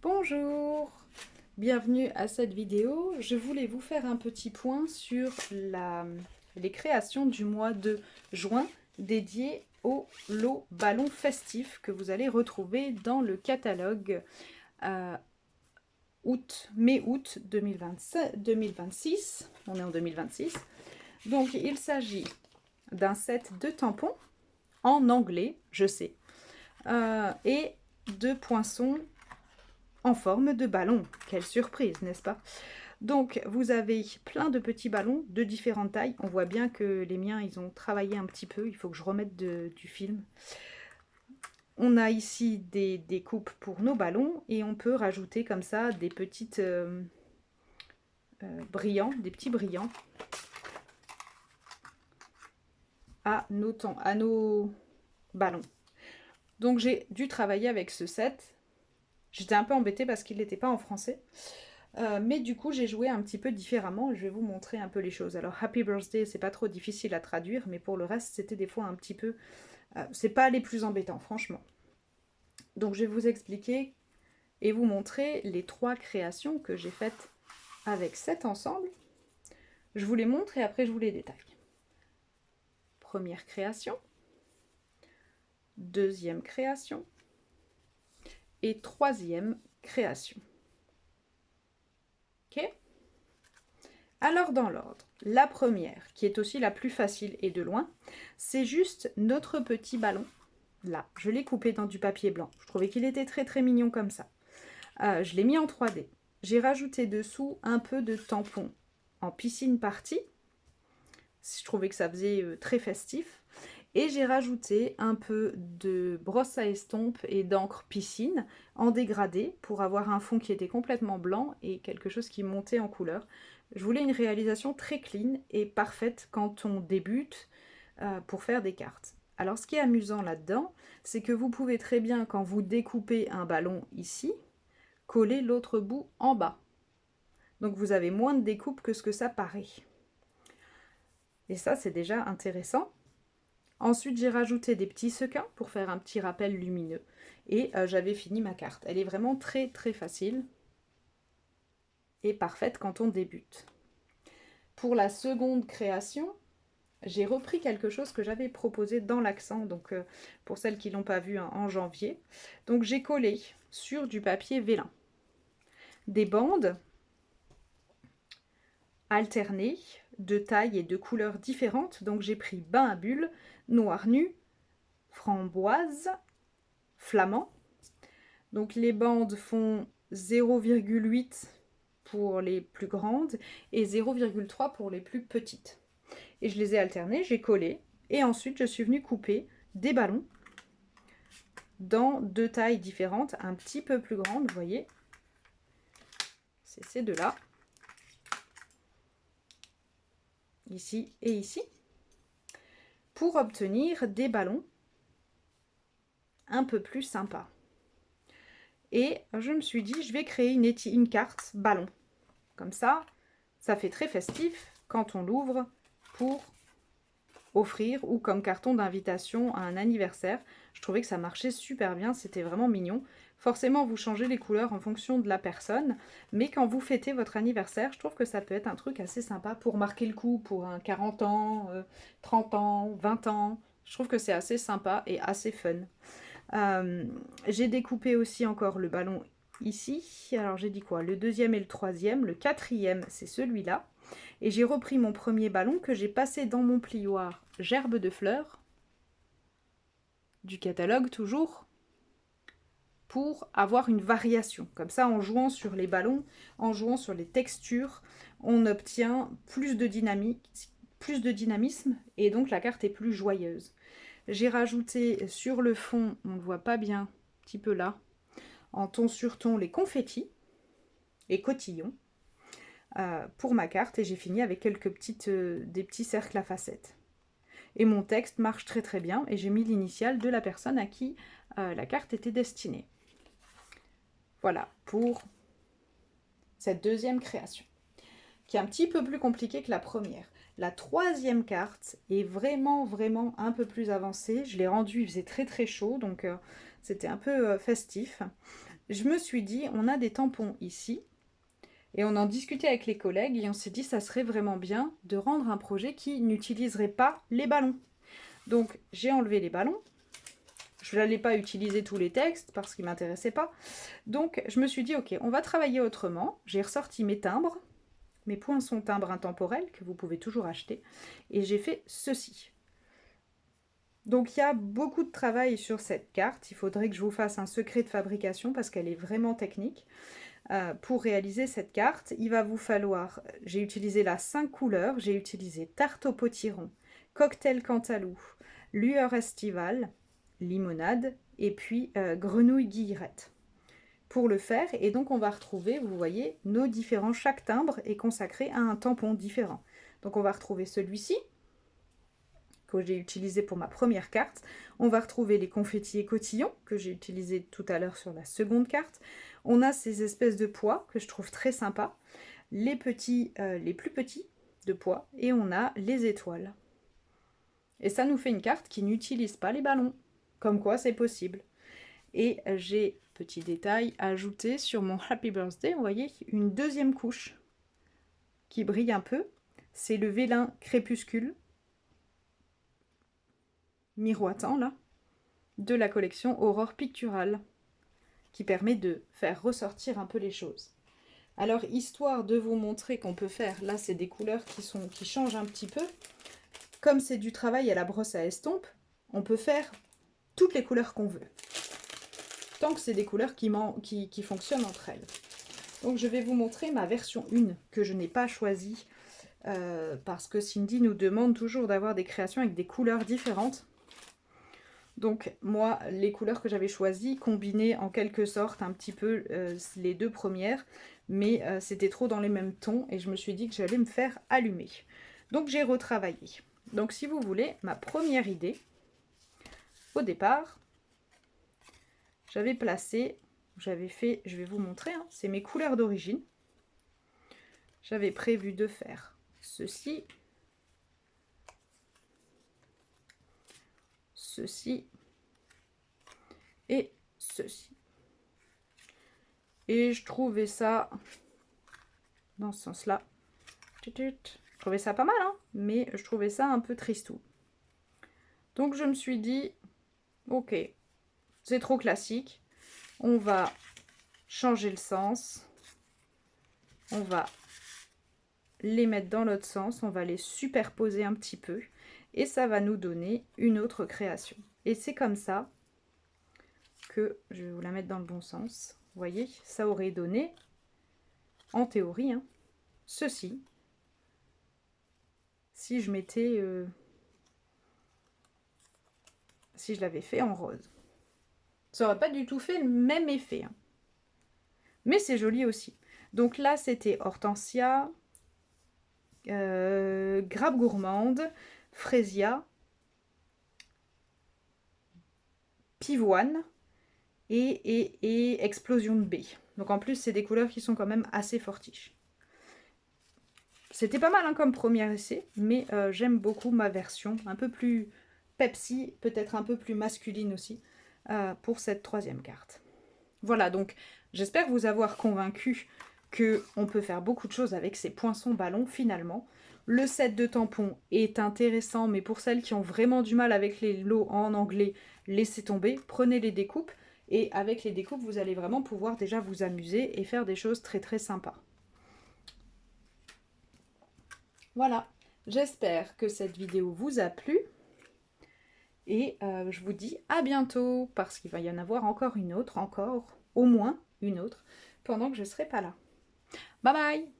Bonjour, bienvenue à cette vidéo. Je voulais vous faire un petit point sur les créations du mois de juin dédiées au lot ballon festif que vous allez retrouver dans le catalogue mai-août 2026. On est en 2026. Donc il s'agit d'un set de tampons en anglais, je sais, et de poinçons en forme de ballon. Quelle surprise, n'est-ce pas? Donc, vous avez plein de petits ballons de différentes tailles. On voit bien que les miens, ils ont travaillé un petit peu. Il faut que je remette du film. On a ici des coupes pour nos ballons et on peut rajouter comme ça des petites brillants, des petits brillants à nos ballons. Donc, j'ai dû travailler avec ce set. J'étais un peu embêtée parce qu'il n'était pas en français. Mais du coup, j'ai joué un petit peu différemment. Je vais vous montrer un peu les choses. Alors, Happy Birthday, c'est pas trop difficile à traduire, mais pour le reste, c'était des fois un petit peu... c'est pas les plus embêtants, franchement. Donc, je vais vous expliquer et vous montrer les 3 créations que j'ai faites avec cet ensemble. Je vous les montre et après, je vous les détaille. Première création. Deuxième création. Et troisième création. Ok ? Alors dans l'ordre, la première, qui est aussi la plus facile et de loin, c'est juste notre petit ballon. Là, je l'ai coupé dans du papier blanc. Je trouvais qu'il était très très mignon comme ça. Je l'ai mis en 3D. J'ai rajouté dessous un peu de tampon en piscine party. Je trouvais que ça faisait très festif. Et j'ai rajouté un peu de brosse à estompe et d'encre piscine en dégradé pour avoir un fond qui était complètement blanc et quelque chose qui montait en couleur. Je voulais une réalisation très clean et parfaite quand on débute pour faire des cartes. Alors ce qui est amusant là-dedans, c'est que vous pouvez très bien, quand vous découpez un ballon ici, coller l'autre bout en bas. Donc vous avez moins de découpe que ce que ça paraît. Et ça, c'est déjà intéressant. Ensuite, j'ai rajouté des petits sequins pour faire un petit rappel lumineux. Et j'avais fini ma carte. Elle est vraiment très très facile et parfaite quand on débute. Pour la seconde création, j'ai repris quelque chose que j'avais proposé dans l'accent, donc pour celles qui ne l'ont pas vu hein, en janvier. Donc j'ai collé sur du papier vélin des bandes alternées de tailles et de couleurs différentes. Donc j'ai pris bain à bulles, noir nu, framboise, flamand. Donc les bandes font 0,8 pour les plus grandes et 0,3 pour les plus petites. Et je les ai alternées, j'ai collé et ensuite je suis venue couper des ballons dans 2 tailles différentes, un petit peu plus grandes, vous voyez. C'est ces deux-là. Ici et ici. Pour obtenir des ballons un peu plus sympas. Et je me suis dit, je vais créer une carte ballon. Comme ça, ça fait très festif quand on l'ouvre pour offrir ou comme carton d'invitation à un anniversaire. Je trouvais que ça marchait super bien, c'était vraiment mignon. Forcément, vous changez les couleurs en fonction de la personne, mais quand vous fêtez votre anniversaire, je trouve que ça peut être un truc assez sympa pour marquer le coup pour un 40 ans, 30 ans, 20 ans. Je trouve que c'est assez sympa et assez fun. J'ai découpé aussi encore le ballon ici. Alors j'ai dit quoi? Le deuxième et le troisième. Le quatrième, c'est celui-là. Et j'ai repris mon premier ballon que j'ai passé dans mon plioir gerbe de fleurs, du catalogue toujours, pour avoir une variation. Comme ça, en jouant sur les ballons, en jouant sur les textures, on obtient plus de dynamisme et donc la carte est plus joyeuse. J'ai rajouté sur le fond, on ne le voit pas bien, un petit peu là, en ton sur ton, les confettis et cotillons pour ma carte. Et j'ai fini avec des petits cercles à facettes. Et mon texte marche très très bien et j'ai mis l'initiale de la personne à qui la carte était destinée. Voilà pour cette deuxième création, qui est un petit peu plus compliquée que la première. La troisième carte est vraiment un peu plus avancée. Je l'ai rendue, il faisait très très chaud, donc c'était un peu festif. je me suis dit, on a des tampons ici. Et on en discutait avec les collègues et on s'est dit, ça serait vraiment bien de rendre un projet qui n'utiliserait pas les ballons. Donc, j'ai enlevé les ballons. Je n'allais pas utiliser tous les textes parce qu'ils ne m'intéressaient pas. Donc, je me suis dit, ok, on va travailler autrement. J'ai ressorti mes timbres, mes poinçons timbres intemporels que vous pouvez toujours acheter. Et j'ai fait ceci. Donc, il y a beaucoup de travail sur cette carte. Il faudrait que je vous fasse un secret de fabrication parce qu'elle est vraiment technique. Pour réaliser cette carte, il va vous falloir, j'ai utilisé là 5 couleurs, j'ai utilisé tarte au potiron, cocktail cantalou, lueur estivale, limonade et puis grenouille guillerette. Pour le faire, et donc on va retrouver, vous voyez, nos différents, chaque timbre est consacré à un tampon différent. Donc on va retrouver celui-ci, que j'ai utilisé pour ma première carte. On va retrouver les confettis et cotillons, que j'ai utilisé tout à l'heure sur la seconde carte. On a ces espèces de pois, que je trouve très sympa. Les petits, les plus petits de pois. Et on a les étoiles. Et ça nous fait une carte qui n'utilise pas les ballons. Comme quoi, c'est possible. Et j'ai, petit détail, ajouté sur mon Happy Birthday, vous voyez, une deuxième couche qui brille un peu. C'est le vélin crépuscule miroitant là, de la collection Aurore Picturale, qui permet de faire ressortir un peu les choses. Alors, histoire de vous montrer qu'on peut faire, là c'est des couleurs qui changent un petit peu, comme c'est du travail à la brosse à estompe, on peut faire toutes les couleurs qu'on veut, tant que c'est des couleurs qui fonctionnent entre elles. Donc je vais vous montrer ma version 1, que je n'ai pas choisie, parce que Cindy nous demande toujours d'avoir des créations avec des couleurs différentes. Donc moi, les couleurs que j'avais choisies combinaient en quelque sorte un petit peu les deux premières, mais c'était trop dans les mêmes tons et je me suis dit que j'allais me faire allumer. Donc j'ai retravaillé. Donc si vous voulez, ma première idée, au départ, j'avais placé, j'avais fait, je vais vous montrer, hein, c'est mes couleurs d'origine. J'avais prévu de faire ceci, ceci et ceci. Et je trouvais ça dans ce sens-là. Je trouvais ça pas mal, hein, mais je trouvais ça un peu tristou. Donc je me suis dit, ok, c'est trop classique. On va changer le sens. On va les mettre dans l'autre sens. On va les superposer un petit peu. Et ça va nous donner une autre création. Et c'est comme ça que, je vais vous la mettre dans le bon sens. Vous voyez, ça aurait donné, en théorie, hein, ceci. Si je mettais... si je l'avais fait en rose. Ça n'aurait pas du tout fait le même effet. Hein. Mais c'est joli aussi. Donc là, c'était hortensia, grappe gourmande, fraisia, pivoine et explosion de baie. Donc en plus, c'est des couleurs qui sont quand même assez fortiches. C'était pas mal hein, comme premier essai, mais j'aime beaucoup ma version, un peu plus Pepsi, peut-être un peu plus masculine aussi, pour cette troisième carte. Voilà, donc j'espère vous avoir convaincu qu'on peut faire beaucoup de choses avec ces poinçons ballons finalement. Le set de tampons est intéressant, mais pour celles qui ont vraiment du mal avec les lots en anglais, laissez tomber, prenez les découpes. Et avec les découpes, vous allez vraiment pouvoir déjà vous amuser et faire des choses très très sympas. Voilà, j'espère que cette vidéo vous a plu. Et je vous dis à bientôt, parce qu'il va y en avoir encore une autre, au moins une autre, pendant que je ne serai pas là. Bye bye!